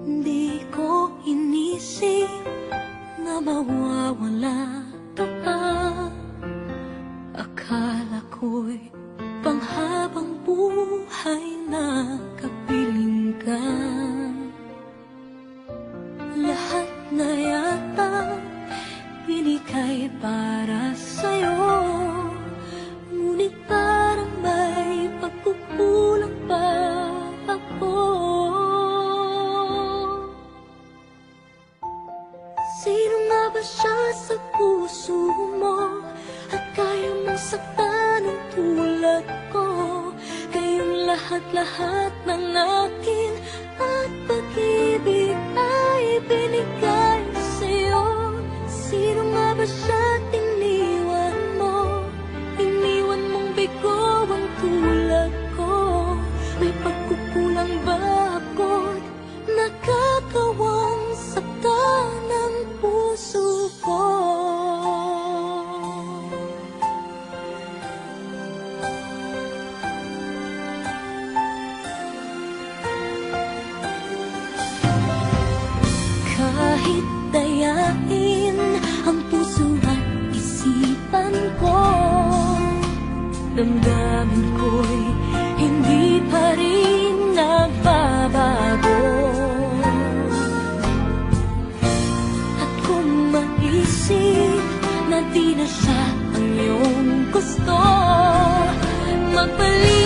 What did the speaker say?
Di ko inisip na mawawala to pa. Akala ko'y panghabang buhay na kapiling ka. Lahat na yata binigay para sa'yo, ngunit parang may pagkukulang pa ako. Sino nga ba siya sa puso mo at kaya mong saktan ng tulad ko? Kayong lahat-lahat ng akin at pag-ibig ay binigay sa'yo. Sino nga ba siya iniwan mo? Iniwan mong bigo ang tulad ko. May pagkukulang ba ako't nakakawang saktan ng puso ko? Kahit dayain ang puso at isipan ko, damdamin ko'y hindi pa rin nagbabago. At kung maisip na di na siya ang iyong gusto, magbalik